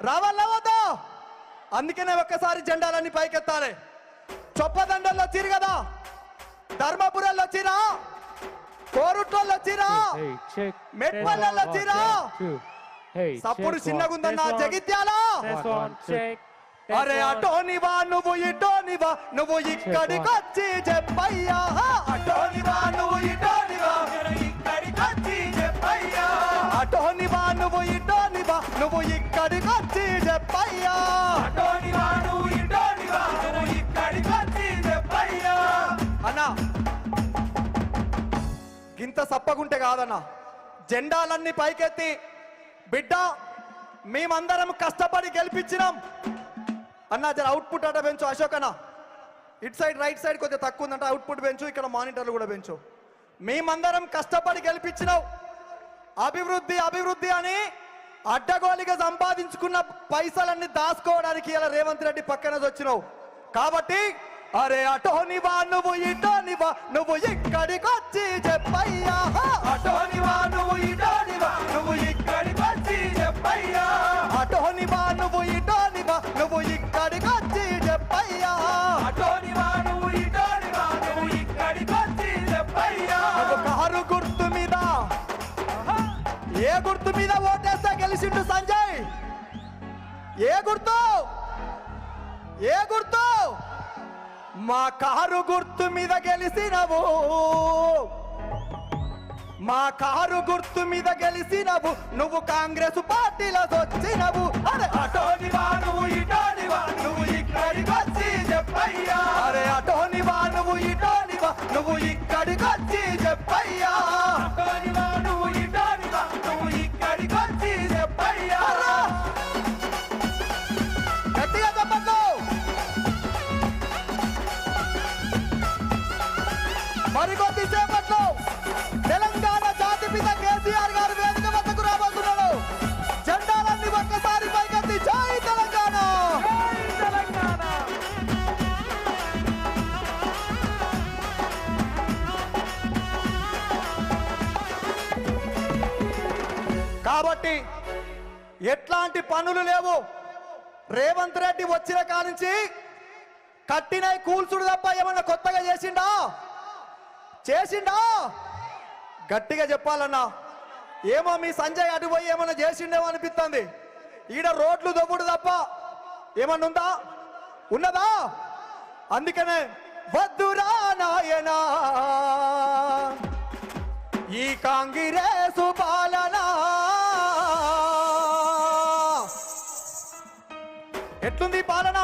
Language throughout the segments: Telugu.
రావాలా వద్దా? అందుకనే ఒక్కసారి జెండాలన్నీ పైకెత్తాలి. చొప్పదండల్లో వచ్చిరు కదా, ధర్మపురంలో వచ్చిరా, కోరుట్లలో వచ్చిరా, మెట్పల్లెల్లో వచ్చిరా, సప్పుడు చిన్నగుందన్న జగిత్యాల. అరే అటోనివా నువ్వు ఇటోనివా, నువ్వు ఇక్కడికి వచ్చి చెప్పయ్యా. అటోనివా నువ్వు ఇటోనివా, ఇక్కడికి వచ్చి చెప్పయ్యా. అటోనివా నువ్వు ఇటోనివా, నువ్వు ఇక్కడికి వచ్చి చెప్పయ్యా. అటోనివా నువ్వు ఇటోనివా, నువ్వు ఇక్కడికి వచ్చి చెప్పయ్యా. అన్నా గింత సప్పగుంటే కాదన్నా, జెండాలన్నీ పైకెత్తి బిడ్డ మేమందరం కష్టపడి గెలిపించినాం అన్నా. జర అవుట్పుట్ అట పెంచు అశోక్ అన్న, ఇట్ సైడ్ రైట్ సైడ్ కొద్దిగా తక్కువ ఉందంట, అవుట్పుట్ పెంచు, ఇక్కడ మానిటర్లు కూడా పెంచు. మేమందరం కష్టపడి గెలిపించినావు. అభివృద్ధి అభివృద్ధి అని అడ్డగోలిగా సంపాదించుకున్న పైసలన్నీ దాచుకోవడానికి ఇలా రేవంత్ రెడ్డి పక్కన వచ్చినావు కాబట్టి అరే అటోనివా నువ్వు ఇటోనివా, నువ్వు ఇక్కడికి వచ్చి చెప్పయ్యా. అటోనివా నువ్వు ఇటోనివా, నువ్వు ఇక్కడికి వచ్చి చెప్పయ్యా. అటోనివా నువ్వు ఇటోనివా, నువ్వు ఇక్కడికి వచ్చి చెప్పయ్యా. అటోనివా నువ్వు ఇటోనివా, నువ్వు ఇక్కడికి వచ్చి చెప్పయ్యా. నువ్వు కారు గుర్తు మీద, ఏ గుర్తు మీద ఓటేస్తే గెలిచిండు సంజయ్? ఏ గుర్తు? ఏ గుర్తు? మా కారు గుర్తు మీద గెలిసినవు, మా కారు గుర్తు మీద గెలిసినవు, నువ్వు కాంగ్రెస్ పార్టీలో వచ్చినవు. అరే అటోనివా నువ్వు ఇటోనివా, నువ్వు ఇక్కడికి వచ్చి చెప్పయ్యా. అరే అటోనివా నువ్వు ఇటోనివా, నువ్వు ఇక్కడికి వచ్చి చెప్పయ్యా. అటోనివా నువ్వు ఇటోనివా, నువ్వు ఇక్కడికి వచ్చి చెప్పయ్యా. గట్టిగా చెప్పండి. మరికొద్ది సేపట్లో తెలంగాణ జాతిపిత కేసీఆర్ గారు వేదిక వద్దకు రాబోతున్నాడు. జెండాలన్నీ ఒక్కసారి పైకెత్తి జై తెలంగాణ, జై తెలంగాణ. కాబట్టి ఎట్లాంటి పనులు లేవు. రేవంత్ రెడ్డి వచ్చిన కానుంచి కట్టినై కూల్చుడు తప్ప ఏమన్నా కొత్తగా చేసిండా? చేసిండా? గట్టిగా చెప్పాలన్నా. ఏమో మీ సంజయ్ అటు పోయి ఏమన్నా చేసిండేమో అనిపిస్తుంది. ఈడ రోడ్లు దొబ్బుడు తప్ప ఏమన్నా ఉందా? ఉన్నదా? అందుకనే వద్దురా నాయనా ఈ కాంగ్రెసు పాలన. ఎట్లుంది పాలన?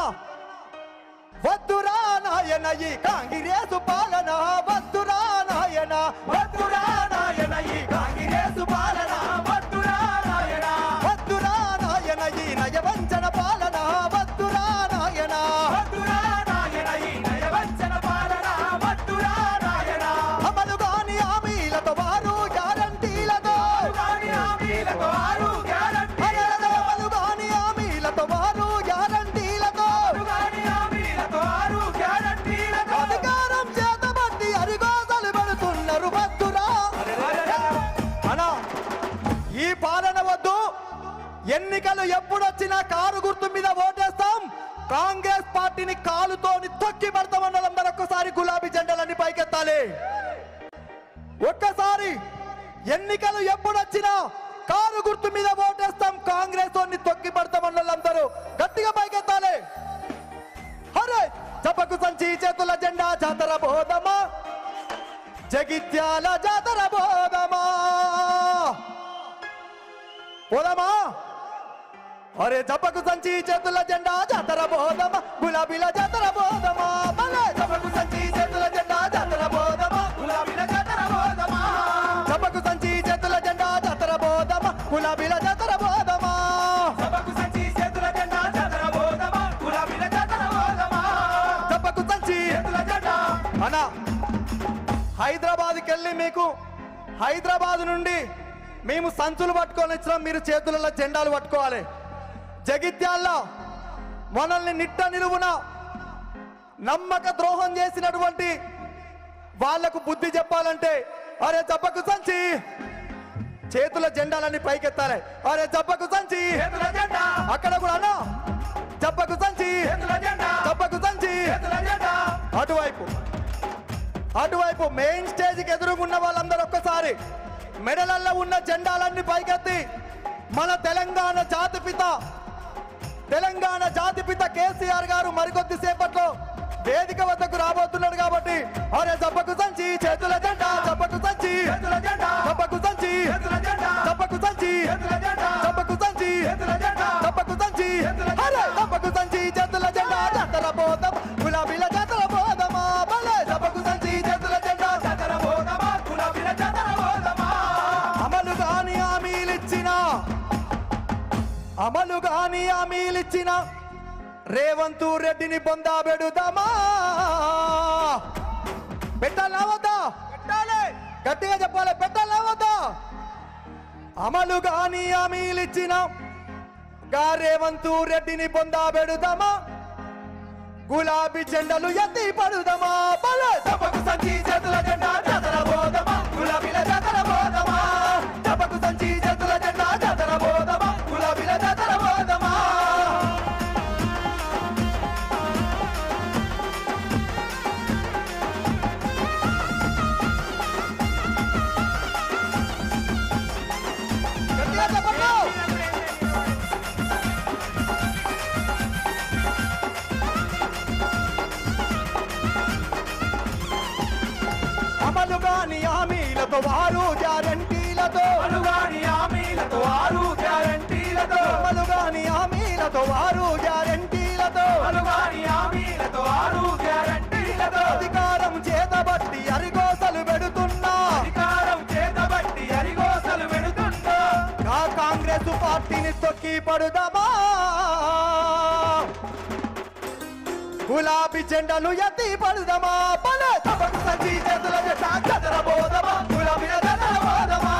వద్దురా నాయన ఈ కాంగ్రెసు పాలన, వద్దురా నాయన, వద్దురా నాయన ఈ కాంగ్రెసు పాలన, వద్దురా నాయన, వద్దురా నాయన ఈ నయవంచన పాలన, వద్దురా నాయన, వద్దురా నాయన ఈ నయవంచన పాలన, వద్దురా నాయన. అమలు కాని హామీలతో వారు గ్యారంటీలతో, కాని హామీలతో వారు గ్యారంటీలతో, అమలు కాని హామీలతో వారు గ్యారంటీలతో, కాని హామీలతో వారు గ్యారంటీలతో, అధికారం చేతబట్టి అరిగోసలు పెడుతున్నారు. వద్దురా అనా ఈ పాలన వద్దు. ఎన్నికలు ఎప్పుడొచ్చినా కారు గుర్తు మీద ఓటేస్తాం. కాంగ్రెస్ పార్టీని కాలుతోని తొక్కి పెడతామన్న వాళ్ళందరూ ఒక్కసారి గులాబీ జెండాలన్నీ పైకెత్తాలి. ఒక్కసారి ఎన్నికలు ఎప్పుడొచ్చినా కారు గుర్తు మీద ఓటేస్తాం, కాంగ్రెస్ తొక్కి పెడతామన్న వాళ్ళందరూ గట్టిగా పైకెత్తాలి. అరే చెప్పకు సంచి చేతుల జెండా జాతర బోధమా, జగిత్యాల జాతర బోధమా, పోదమా. అరే జపకు సంచి చేతుల జెండా జాతర బోధమా, గులాబీల జాతర బోధమా. జపకు సంచి చేతుల జెండా జాతర బోధమా, గులాబీల జాతర బోధమా. జపకు సంచి చేతుల జెండా జాతర బోధమా, గులాబీల జాతర బోధమా. జపకు సంచి చేతుల జెండా జాతర బోధమా, గులాబీల జాతర బోధమా. జపకు సంచి చేతుల జెండా. అన్నా హైదరాబాద్కి వెళ్ళి మీకు హైదరాబాద్ నుండి మేము సంచులు పట్టుకొని వచ్చినాం, మీరు చేతులలో జెండాలు పట్టుకోవాలి. జగిత్యాల్లో మనల్ని నిట్ట నిలువున నమ్మక ద్రోహం చేసినటువంటి వాళ్లకు బుద్ధి చెప్పాలంటే అరే జబ్బకు సంచి చేతుల జెండాలన్నీ పైకెత్తాలి. అరే జబ్బకు సంచి చేతుల జెండా అక్కడ కూడా అన్న చెప్పకు సంచి చెప్పకు సంచి. అటువైపు మెయిన్ స్టేజ్కి ఎదురుగున్న వాళ్ళందరూ ఒక్కసారి మెడలల్లో ఉన్న జెండాలన్నీ పైకెత్తి మన తెలంగాణ జాతిపిత కేసీఆర్ గారు మరికొద్ది సేపట్లో వేదిక వద్దకు రాబోతున్నాడు కాబట్టి అరే చెప్పకు సంచి చేతుల జెండా చెప్పకు సంచి చెప్పకు సంచి చెప్పకు సంచి చెప్పకు సంచి చెప్పకు సంచి అరే చెప్పకు సంచి చేతుల జెండా జాతర పోదాం గులాబీల జాతర పోదామా భలే చెప్పకు సంచి చేతుల జెండా జాతర పోదామా గులాబీల జాతర పోదామా. అమలు గాని హామీలిచ్చిన రేవంత్ రెడ్డిని పొందా పెడుదామా. పెట్టాలా వద్దా? పెట్టాలి, గట్టిగా చెప్పాలి. పెట్టాలా వద్దా? అమలు గాని హామీలిచ్చిన రేవంత్ రెడ్డిని పొందా పెడుదామా. గులాబీ జెండలు ఎత్తి పడుదామా. తప్పకు సంచి చేతుల జెండా జాతర పోదామా గులాబీల జాతర పోదామా. తప్పకు సంచి చేతుల జెండా జాతర పోదామా గులాబీల జాతర పోదామా. అమలు గాని హామీలతో వారు గ్యారంటీలతో అమలు గాని హామీలతో వారు గ్యారంటీలతో అమలు గాని హామీలతో వారు గ్యారంటీలతో అమలు గాని హామీలతో వారు గ్యారంటీలతో అధికారం చేతబట్టి అరిగోసలు పెడుతున్నా అధికారం చేతబట్టి అరిగోసలు పెడుతున్నా కాంగ్రెస్ పార్టీని తొక్కి పడుదామా. గులాబీ జెండలు ఎత్తి పడుదామా. తప్పకు సంచి చేతుల జెండా జాతర పోదామా గులాబీల జాతర పోదామా.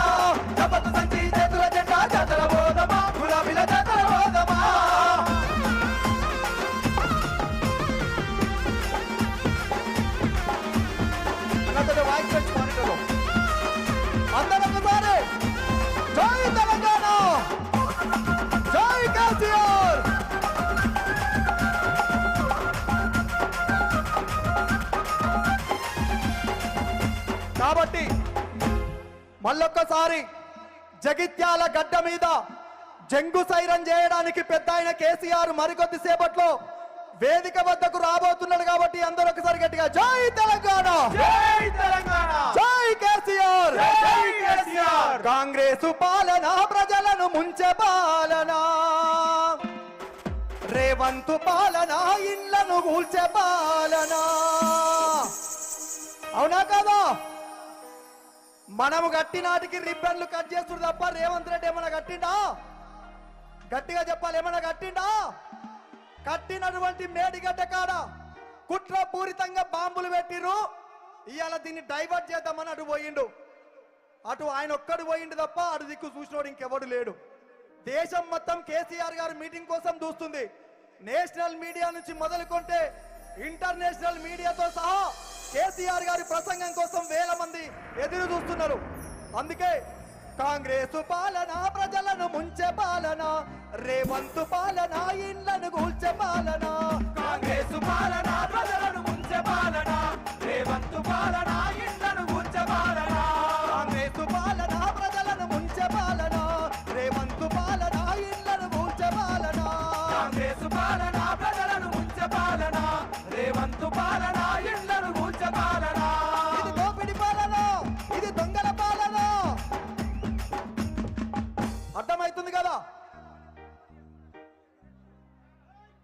తప్పకు సంచి చేతుల జెండా జాతర పోదామా గులాబీల జాతర పోదామా. అందరూ ఒకసారి జై తెలంగాణ జై కేసీఆర్. కాబట్టి మళ్ళొక్కసారి జగిత్యాల గడ్డ మీద జంగు సైరన్ చేయడానికి పెద్ద ఆయన కేసీఆర్ మరికొద్ది సేపట్లో వేదిక వద్దకు రాబోతున్నాడు కాబట్టి అందరూ ఒకసారి గట్టిగా జై తెలంగాణ జై తెలంగాణ జై కేసీఆర్ జై కేసీఆర్. కాంగ్రెస్ పాలన ప్రజలను ముంచే పాలన రేవంత్ పాలన ఇళ్లను కూల్చే పాలన. అవునా కదా? మనము గట్టి నాటికి రిబ్బన్లు కట్ చేస్తుడు తప్ప రేవంత్ రెడ్డి ఏమన్నా కట్టిండా? గట్టిగా చెప్పాలి, ఏమన్నా కట్టిండా? కట్టినటువంటి మేడిగడ్డ కాడ కుట్రపూరితంగా బాంబులు పెట్టిరు. ఇవాళ దీన్ని డైవర్ట్ చేద్దామని అటు పోయిండు. అటు ఆయన ఒక్కడు పోయిండు తప్ప అటు దిక్కు చూసినోడు ఇంకెవడు లేడు. దేశం మొత్తం కేసీఆర్ గారు మీటింగ్ కోసం చూస్తుంది. నేషనల్ మీడియా నుంచి మొదలుకొంటే ఇంటర్నేషనల్ మీడియాతో సహా కేసీఆర్ గారి ప్రసంగం కోసం వేల మంది ఎదురు చూస్తున్నారు. అందుకే కాంగ్రెస్ పాలన ప్రజలను ముంచే పాలన రేవంత్ పాలన ఇళ్లను కూల్చే పాలన. కాంగ్రెస్ పాలన ప్రజలను ముంచే పాలన రేవంత్ పాలన ఇళ్లను కూల్చే పాలన. కాంగ్రెస్ పాలన ప్రజలను ముంచే పాలన రేవంత్ పాలన ఇళ్లను కూల్చే పాలన. కాంగ్రెస్ పాలన ప్రజలను ముంచే పాలన రేవంత్ పాలన ఇళ్లను కూల్చే పాలన. ఇది దోపిడి పాలన, ఇది దొంగల పాలన. అర్థమవుతుంది కదా?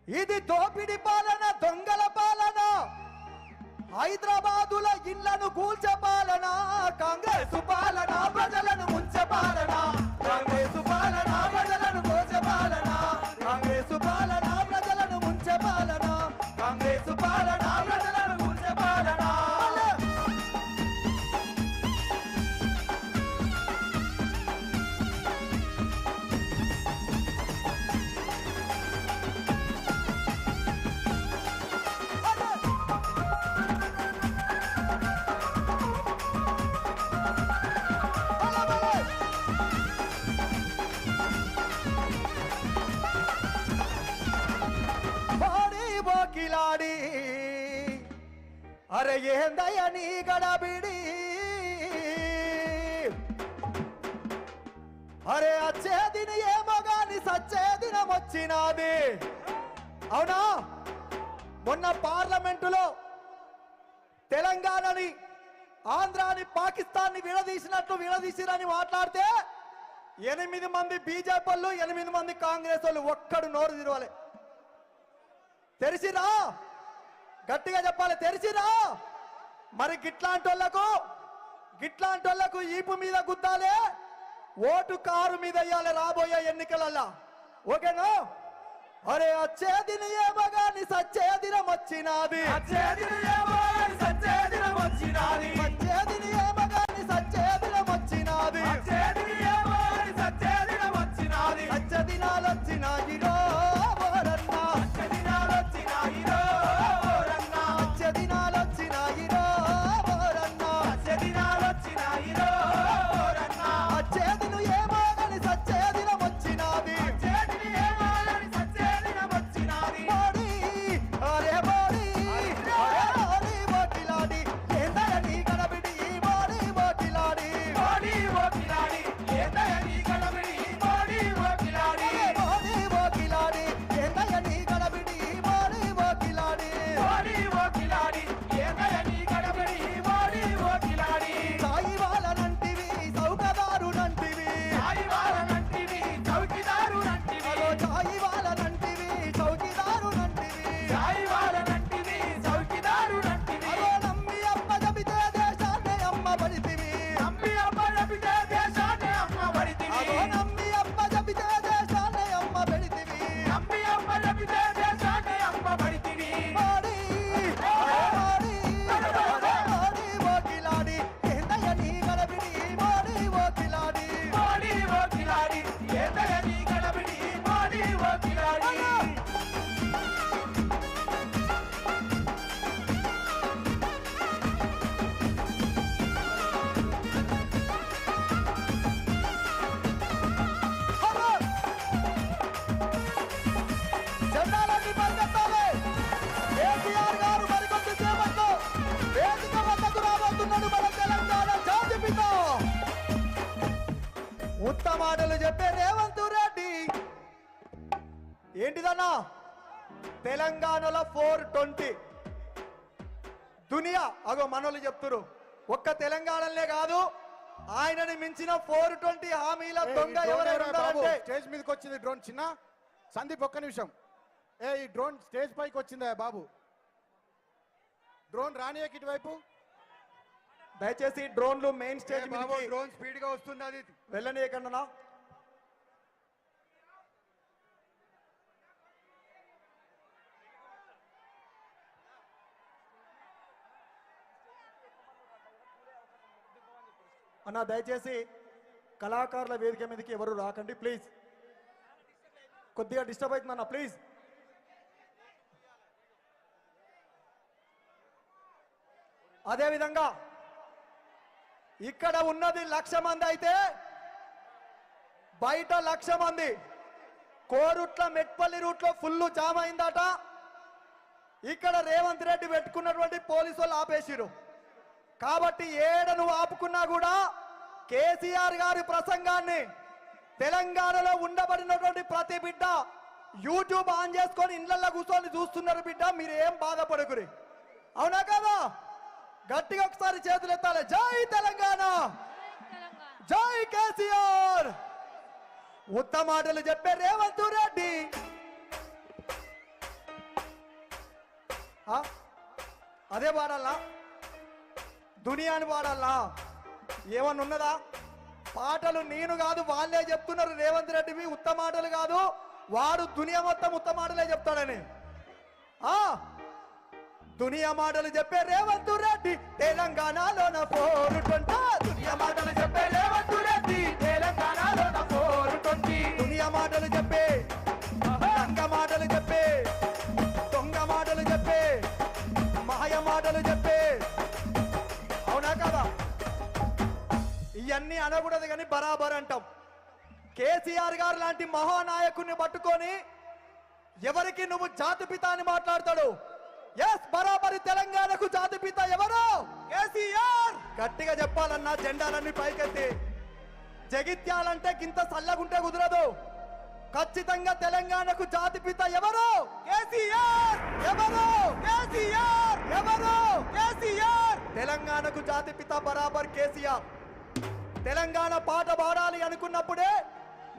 ఇది దోపిడి పాలన, దొంగల పాలన, హైదరాబాదుల ఇళ్లను కూల్చే పాలన. కాంగ్రెస్ పాలన ప్రజలను ముంచే పాలన కాంగ్రెస్ పాలన ప్రజలను కూల్చే పాలన. కాంగ్రెస్ పాలన ప్రజలను ముంచే పాలన కాంగ్రెస్ పాలన ప్రజలను కూల్చే పాలన. ఓకిలాడి అరే ఏందయ్య నీ గడబిడి అరే అచ్చేదిని ఏమో గాని సచ్చేదినం వచ్చినాది అవునా మొన్న పార్లమెంటులో తెలంగాణని ఆంధ్రాని పాకిస్తాన్ని విడదీసిరని మాట్లాడితే 8 మంది బీజేపీ వాళ్ళు 8 మంది కాంగ్రెస్ వాళ్ళు ఒక్కడు నోరు తిరవాలి తెరిచిరా గట్టిగా చెప్పాలి తెరిచిరా మరి గిట్లాంటి వాళ్ళకు ఈపు మీద గుద్దాలే ఓటు కారు మీద వేయాలి రాబోయే ఎన్నికలల్లా ఓకేనా అరే అచ్చేదిని ఏమో గాని సచ్చేదినం వచ్చినాది అచ్చేదిని ఏమో గాని సచ్చేదినం వచ్చినాది అచ్చేదిని ఏమో గాని సచ్చేదినం వచ్చినాది అచ్చేదిని ఏమో గాని సచ్చేదినం వచ్చినాది సచ్చదినాలు వచ్చినాయిరో ఓరన్నా అచ్చదినాలు వచ్చినాయిరో ఓరన్నా సచ్చదినాలు వచ్చినాయిరో ఓరన్నా అచ్చదినాలు వచ్చినాయిరో ఓరన్నా అచ్చేదిను ఏమో గాని సచ్చేదినం వచ్చినాది అచ్చేదిని ఏమో గాని సచ్చేదినం వచ్చినాది మోడీ అరే మోడీ అరే మోడీ ఓకిలాడి ఏందయ్య నీ గడబిడి మోడీ ఓకిలాడి మోడీ ఓకిలాడి ఏందయ్య నీ గడబిడి మోడీ ఓకిలాడి మోడీ ఓకిలాడి ఏందయ్య నీ గడబిడి మోడీ ఓకిలాడి మోడీ ఓకిలాడి ఏందయ్య నీ గడబిడి మోడీ ఓకిలాడి సాయి వాళ్ళనంటివి సౌకదారునంటివి సాయివారనంటివి చౌకిదారునంటివి అలో సాయి వాళ్ళనంటివి చౌకీదారునంటివి సాయివారనంటివి చౌకిదారునంటివి అలో నమ్మి అమ్మ జబితే దేశాన్ని అమ్మ పడితివి నమ్మి అమ్మ నమ్మితే దేశాన్ని అమ్మ పడితివి అలో నమ్మి అమ్మ జబితే దేశాన్ని అమ్మ పెడితివి నమ్మి అమ్మ నమ్మితే దేశాన్ని అమ్మ పడితివి మోడీ మోడీ మోడీ ఓకిలాడి ఏందయ్య నీ గడబిడి మోడీ ఓకిలాడి మోడీ ఓకిలాడి ఏందయ్య నీ గడబిడి మోడీ ఓకిలాడి హలో జెండాలన్నీ పరిగెత్తాలి కేసీఆర్ గారు మరికొద్ది సేపట్లో వేదిక వద్దకు రాబోతున్నాడు మన తెలంగాణ జాతిపిత ఉత్తమాటలు చెప్పే రేవంత్ రెడ్డి ఏంటిదన్నా తెలంగాణలో 420 దునియా అగో మనోళ్ళు చెప్తురు ఒక్క తెలంగాణలే కాదు ఆయనని మించిన 420 హామీల దొంగ ఎవరైనా ఉన్నారంటే స్టేజ్ మీదకి వచ్చింది డ్రోన్ చిన్న సందీప్ ఒక్క నిమిషం ఈ డ్రోన్ స్టేజ్ పైకి వచ్చిందా బాబు డ్రోన్ రానియకి ఇటువైపు దయచేసి డ్రోన్లు మెయిన్ స్టేజ్ బాబు మీద డ్రోన్ స్పీడ్ గా వస్తుంది అది వెళ్ళనీయకండి అన్న దయచేసి కళాకారుల వేదిక మీదకి ఎవరు రాకండి ప్లీజ్ కొద్దిగా డిస్టర్బ్ అవుతుందన్న ప్లీజ్ అదేవిధంగా ఇక్కడ ఉన్నది 1,00,000 మంది అయితే బయట 1,00,000 మంది కోరుట్ల మెట్పల్లి రూట్లో ఫుల్ జామ్ అయిందట ఇక్కడ రేవంత్ రెడ్డి పెట్టుకున్నటువంటి పోలీసు వాళ్ళు ఆపేసిరు కాబట్టి ఏడ నువ్వు ఆపుకున్నా కూడా కేసీఆర్ గారి ప్రసంగాన్ని తెలంగాణలో ఉండబడినటువంటి ప్రతి బిడ్డ యూట్యూబ్ ఆన్ చేసుకొని ఇళ్లలో కూర్చొని చూస్తున్నారు బిడ్డ మీరు ఏం బాధపడకురి అవునా కదా గట్టిగా ఒకసారి చేతులు ఎత్తాలి జై తెలంగాణ జై కేసీఆర్ ఉత్తమాటలు చెప్పే రేవంత్ రెడ్డి అదే పాడాలా దునియాని పాడాలా ఏమన్నా ఉన్నదా పాటలు నేను కాదు వాళ్ళే చెప్తున్నారు రేవంత్ రెడ్డివి ఉత్తమాటలు కాదు వాడు దునియా మొత్తం ఉత్తమాటలే చెప్తాడని దునియా మాటలు చెప్పే రేవంత్ రెడ్డి తెలంగాణలోన 420 దునియా మాటలు చెప్పే రేవంత్ రెడ్డి తెలంగాణలోన 420 దునియా మాటలు చెప్పే రంగ మాటలు చెప్పే దొంగ మాటలు చెప్పే మాయ మాటలు చెప్పే అవునా కదా ఇవన్నీ అనకూడదు కానీ బరాబర్ అంటాం కేసీఆర్ గారు లాంటి మహానాయకుడిని పట్టుకొని ఎవరికి నువ్వు జాతిపిత అని మాట్లాడతాడు ఎస్ బరాబరి తెలంగాణకు జాతిపిత ఎవరు? కేసీఆర్. గట్టిగా చెప్పాలన్నా జెండాలన్నీ పైకెత్తి. జగిత్యాలంటే గింత సల్లగుంటే కుదరదు. ఖచ్చితంగా తెలంగాణకు జాతిపిత ఎవరు? కేసీఆర్. ఎవరు? కేసీఆర్. ఎవరు? కేసీఆర్. తెలంగాణకు జాతిపిత బరాబర్ కేసీఆర్. తెలంగాణ పాట పాడాలి అనుకున్నప్పుడే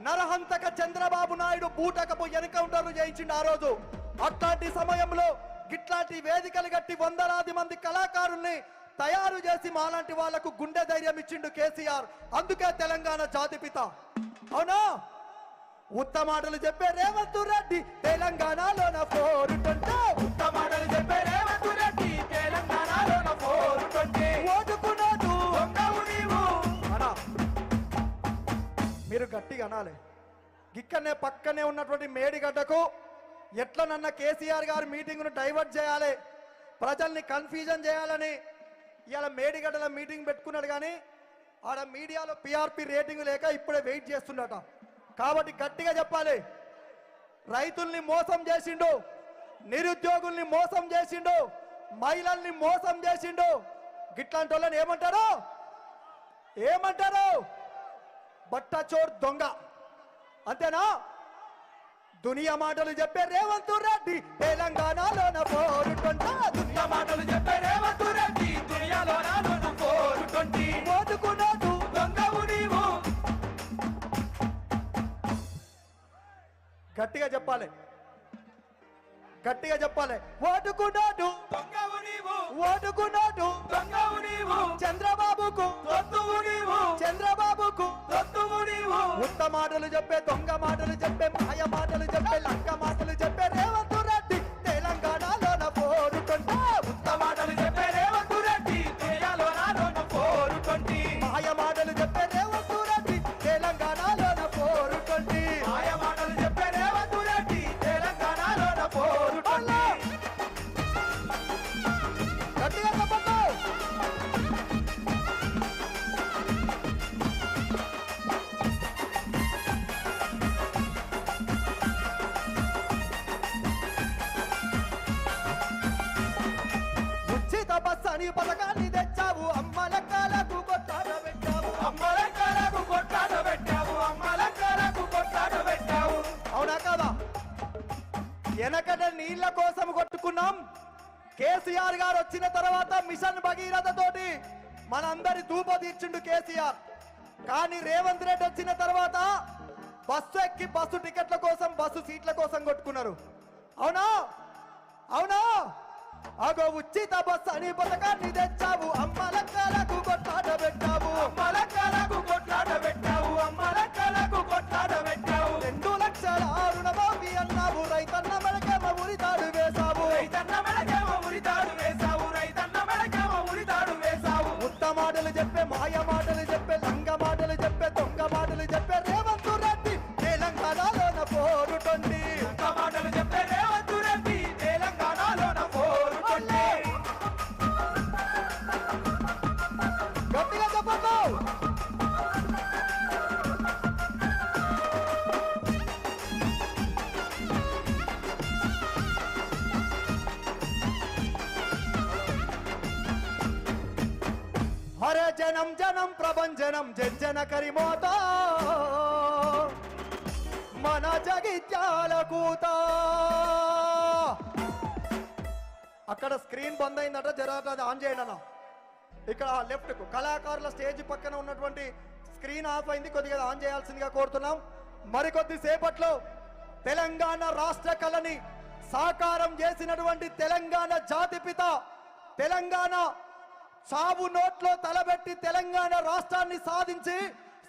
నరహంతక చంద్రబాబు నాయుడు బూటకపు ఎన్కౌంటర్లు చేయించిండు ఆ రోజు. అట్లాంటి సమయంలో ఇట్లాంటి వేదికలు గట్టి వందలాది మంది కళాకారుల్ని తయారు చేసి మాలాంటి వాళ్లకు గుండె ధైర్యం ఇచ్చిండు కేసీఆర్. అందుకే తెలంగాణ జాతిపిత. అవునా? ఉత్తమాటలు చెప్పే రేవంత్ రెడ్డి తెలంగాణలోన పోరుతుంటే, ఉత్తమాటలు చెప్పే రేవంత్ రెడ్డి తెలంగాణలోన పోరుతుంటే, ఓటుకున్నాడు దొంగవు నీవు. అనా మీరు గట్టిగా అనాలి. ఇక్కడనే పక్కనే ఉన్నటువంటి మేడిగడ్డకు ఎట్లనన్న కేసీఆర్ గారు మీటింగ్ను డైవర్ట్ చేయాలి, ప్రజల్ని కన్ఫ్యూజన్ చేయాలని ఇవాళ మేడిగడ్డలో మీటింగ్ పెట్టుకున్నాడు. కానీ ఆడ మీడియాలో పిఆర్పి రేటింగ్ లేక ఇప్పుడే వెయిట్ చేస్తుండట. కాబట్టి గట్టిగా చెప్పాలి. రైతుల్ని మోసం చేసిండు, నిరుద్యోగుల్ని మోసం చేసిండు, మహిళల్ని మోసం చేసిండు. గిట్లాంటి వాళ్ళని ఏమంటారు? ఏమంటారు? బట్టచోర్ దొంగ. అంతేనా? దునియా మాటలు చెప్పే రేవంత్ రెడ్డి తెలంగాణలోన పోరుతుంటా, దునియా మాటలు చెప్పే రేవంత్ రెడ్డి దునియాలోన పోరుతుంటే, ఓటుకున్నాడు దొంగవు నీవు. గట్టిగా చెప్పాలి, గట్టిగా చెప్పాలి. ఓటుకున్నాడు దొంగవు నీవు. ఓటుకున్నాడు దొంగవు నీవు. చంద్రబాబుకు దొంగవు నీవు. చంద్రబాబుకు దొంగవు నీవు. ఉత్త మాటలు చెప్పే, దొంగ మాటలు చెప్పే, మాయ మాటలు చెప్పే, లంక మాటలు చెప్పే రేవంత్ రెడ్డి తెలంగాణలోన పోరుతుంటా, ఉత్తమాటలు చెప్పే రేవంత్ రెడ్డి దునియాలోన పోరుతుంటే, మాయ మాటలు చెప్పే రేవంత్ రెడ్డి తెలంగాణలోన పోరుతుంటే. మాయ మాటలు చెప్పే రేవంత్ రెడ్డి తెలంగాణలోన పోరుతుంటే. గట్టిగా చెప్పండి. ఉచిత బస్సు అని పథకాన్ని తెచ్చావు, అమ్మ లెక్కలకు కొట్టాడ పెట్టావు. అమ్మలక్కలకు కొట్టాట పెట్టావు. అమ్మలక్కలకు కొట్టాట పెట్టావు. అవునా కాదా? వెనకట నీళ్ల కోసం కొట్టుకున్నాం. కేసీఆర్ గారు వచ్చిన తర్వాత మిషన్ భగీరథ తోటి మనందరి ధూప తీర్చిండు కేసీఆర్. కానీ రేవంత్ రెడ్డి వచ్చిన తర్వాత బస్సు ఎక్కి బస్సు టికెట్ల కోసం, బస్సు సీట్ల కోసం కొట్టుకున్నారు. అవునా? అవునా? అగో ఉచిత బస్సు అని పథకాన్ని తెచ్చావు, అమ్మ లెక్కలకు కొట్టాడ పెట్టావు. అమ్మలక్కలకు కొట్టాట పెట్టావు. అమ్మలక్కలకు కొట్టాట పెట్టావు. 2 లక్షల రుణమాఫీ అన్నావు, రైతన్న మెడకేమ ఉరితాడు వేశావు. రైతన్న మెడకేమో ఉరితాడు వేశావు. రైతన్న మెడకేమో ఉరితాడు వేశావు. ఉత్త మాటలు చెప్పే, మాయ మాటలు చెప్పే, లంగ మాటలు చెప్పే, దొంగ మాటలు చెప్పే రేవంత్ రెడ్డి తెలంగాణలోన పోరుటండి. దొంగ మాటలు చెప్పే రేవంత్ రెడ్డి తెలంగాణలోన పోరుతుంటే, గట్టిగా చెప్పండి. హరే జనం జనం ప్రభంజనం జజ్జన కరిమోత మన జగిత్యాల కూత. అక్కడ స్క్రీన్ బంద్ అయిందట, జరాట అది ఆన్ చేయండి అన్న. ఇక్కడ లెఫ్ట్ కు కళాకారుల స్టేజ్ పక్కన ఉన్నటువంటి స్క్రీన్ ఆఫ్ అయింది, కొద్దిగా ఆన్ చేయాల్సిందిగా కోరుతున్నాం. మరికొద్ది సేపట్లో తెలంగాణ రాష్ట్ర కళని సాకారం చేసినటువంటి తెలంగాణ జాతిపిత, తెలంగాణ చావు నోట్లో తలబెట్టి తెలంగాణ రాష్ట్రాన్ని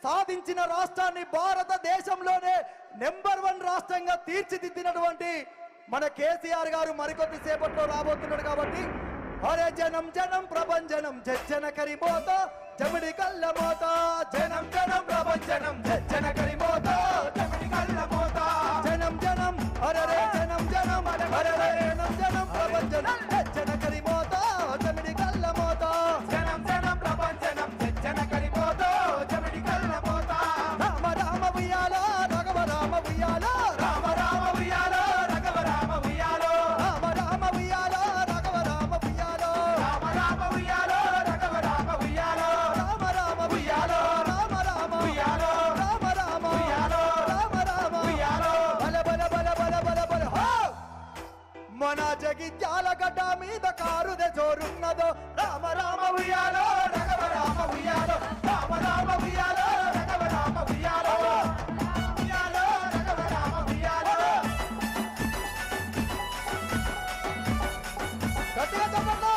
సాధించిన రాష్ట్రాన్ని భారతదేశంలోనే నెంబర్ 1 రాష్ట్రంగా తీర్చిదిద్దినటువంటి మన కేసీఆర్ గారు మరికొద్ది సేపట్లో రాబోతున్నాడు. కాబట్టి హరే జనం జనం ప్రభంజనం జజ్జన కరిమోత జమిడి కళ్ళ మోత. జనం జనం ప్రభంజనం జజ్జన కరిమోత జమిడి కళ్ళ మోత. జనం జనం హరే జనం జనం హరే జనం జనం ప్రభంజనం జజ్జన కరిమోత జమిడి కళ్ళ మోత. జనం జనం ప్రభంజనం జజ్జన కరిమోత జమిడి కళ్ళ మోత. రామ రామ ఉయ్యాలో రఘవ రామ ఉయ్యాలో, రామ రామ ఉయ్యాలో రఘవ రామ ఉయ్యాలో. రామ రామ ఉయ్యాలో రఘవ జగిత్యాల గడ్డ మీద కారుదే జోరున్నదో రామ రామ ఉయ్యాలో రఘవ రామ ఉయ్యాలో రామ రామ ఉయ్యాలో రఘవ రామ ఉయ్యాలో ఉయ్యాలో రఘవ రామ ఉయ్యాలో గట్టిగా చెప్పండి.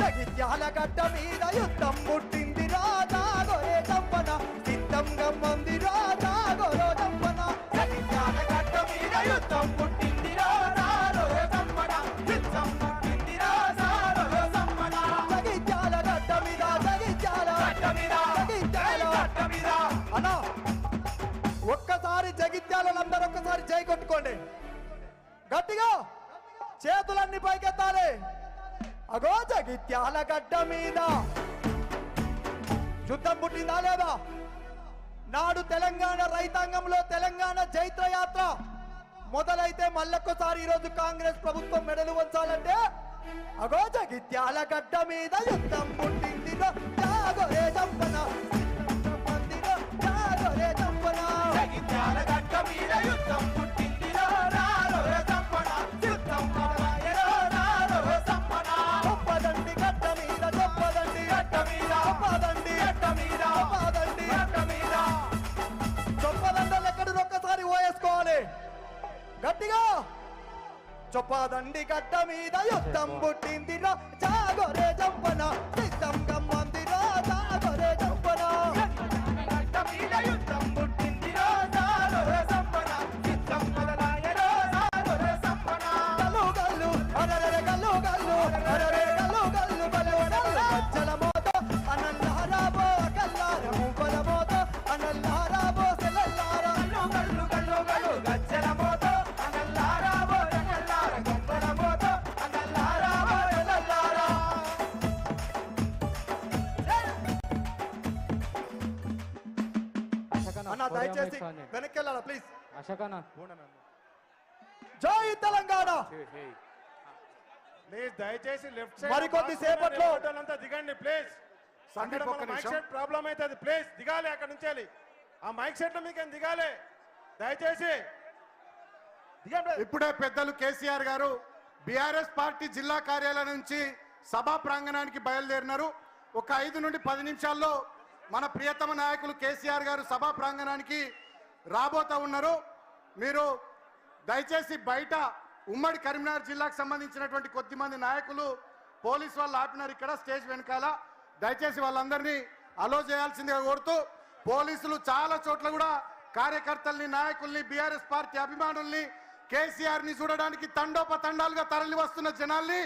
జగిత్యాల గడ్డ మీద యుద్ధం పుట్టింది రాజా గొరే చంపన సిద్ధంగా మంది రాజా గొరో చంపన జగిత్యాల గడ్డ మీద యుద్ధం పుట్టింది రాజాలో సంపద యుద్ధం పుట్టింది రాజాలో సంపద జగిత్యాల గడ్డ మీద జగిత్యాల గడ్డ మీద జగిత్యాల గడ్డ మీద అన్నా ఒక్కసారి జగిత్యాలందరూ ఒక్కసారి జై కొట్టుకోండి గట్టిగా చేతులన్నీ పైకెత్తాలి. అగో జగిత్యాల గడ్డ మీద యుద్ధం పుట్టిందా లేదా? నాడు తెలంగాణ రైతాంగంలో తెలంగాణ జైత్ర యాత్ర మొదలైతే మళ్ళొక్కసారి ఈరోజు కాంగ్రెస్ ప్రభుత్వం మెడలు వంచాలంటే అగో జగిత్యాల గడ్డ మీద యుద్ధం పుట్టింది జాగోరే చంపన జాగోరే చంపన జగిత్యాల గడ్డ మీద యుద్ధం పుట్టింది రాజాలో సంపద యుద్ధం పుట్టింది రాజాలో సంపద చొప్పదండి గడ్డ మీద చొప్పదండి గడ్డ మీద చొప్పదండి గడ్డ మీద చొప్పదండి గడ్డ మీద చొప్పదండలు ఎక్కడ ఒక్కసారి ఓయేసుకోవాలి గట్టిగా. చొప్పదండి గడ్డ మీద యుద్ధం పుట్టింది జాగోరే చంపన సిద్ధంగా మంది జాగోరే చంపన గడ్డ మీద యుద్ధం పుట్టింది రాజాలో సంపద యుద్ధం మొదలాయ రాజాలో సంపద గల్లు గల్లు అరరే గల్లు గల్లు అరరే గల్లు గల్లు గల్లు గల్లు గజ్జల మోత అనల్లారాబో కల్లార మువ్వల మోత అనల్లారాబో సెలల్లారా గల్లు గల్లు గల్లు గజ్జల మోత అనల్లారా బోరగల్లార గజ్జల మోత అనల్లారా బోరగల్లారా అన్న దయచేసి వెనక్కి వెళ్ళాలా ప్లీజ్. అశకనా జై తెలంగాణ. ప్లీజ్ దయచేసి లెఫ్ట్ సైడ్ మరికొద్ది సేపట్లో అంతా దిగండి ప్లీజ్. అక్కడ మన మైక్ సెట్ ప్రాబ్లం అవుతుంది ప్లీజ్ దిగాలి అక్కడ నుంచి వెళ్ళి. ఆ మైక్ సెట్ లో మీకేం దిగాలి దయచేసి దిగండి. ఇప్పుడే పెద్దలు కేసీఆర్ గారు బీఆర్ఎస్ పార్టీ జిల్లా కార్యాలయం నుంచి సభా ప్రాంగణానికి బయలుదేరినారు. ఒక 5 నుండి 10 నిమిషాల్లో మన ప్రియతమ నాయకులు కేసీఆర్ గారు సభా ప్రాంగణానికి రాబోతా ఉన్నారు. మీరు దయచేసి బయట ఉమ్మడి కరీంనగర్ జిల్లాకు సంబంధించినటువంటి కొద్దిమంది నాయకులు పోలీసు వాళ్ళు ఆపినారు ఇక్కడ స్టేజ్ వెనకాల. దయచేసి వాళ్ళందరినీ అలో చేయాల్సిందిగా కోరుతూ, పోలీసులు చాలా చోట్ల కూడా కార్యకర్తల్ని నాయకుల్ని బీఆర్ఎస్ పార్టీ అభిమానుల్ని కేసీఆర్ ని చూడడానికి తండోపతండాలుగా తరలి వస్తున్న జనాల్ని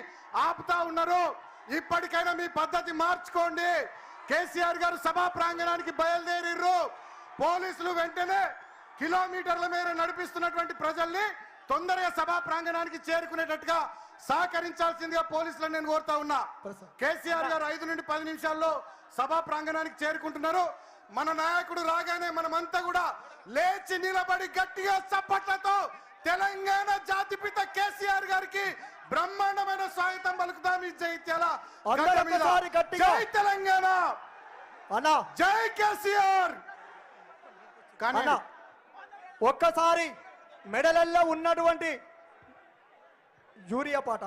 ఆపుతా ఉన్నారు. ఇప్పటికైనా మీ పద్ధతి మార్చుకోండి. కేసీఆర్ గారు సభా ప్రాంగణానికి బయలుదేరిర్రు. పోలీసులు వెంటనే కిలోమీటర్ల మేర నడిపిస్తున్నటువంటి ప్రజల్ని తొందరగా సభా ప్రాంగణానికి చేరుకునేటట్టుగా సహకరించాల్సిందిగా పోలీసులను నేను కోరుతా ఉన్నా. కేసీఆర్ గారు 5 నుండి 10 నిమిషాల్లో సభా ప్రాంగణానికి చేరుకుంటున్నారు. మన నాయకుడు రాగానే మనమంతా కూడా లేచి నిలబడి గట్టిగా చప్పట్లతో తెలంగాణ జాతిపిత కేసీఆర్ గారికి బ్రహ్మాండమైన స్వాగతం పలుకుతాం. ఈ జైత్యాల గడ్డ మీద. జై తెలంగాణ అన్నా జై కేసీఆర్. అన్నా ఒక్కసారి మెడలల్లో ఉన్నటువంటి యూరియా పాట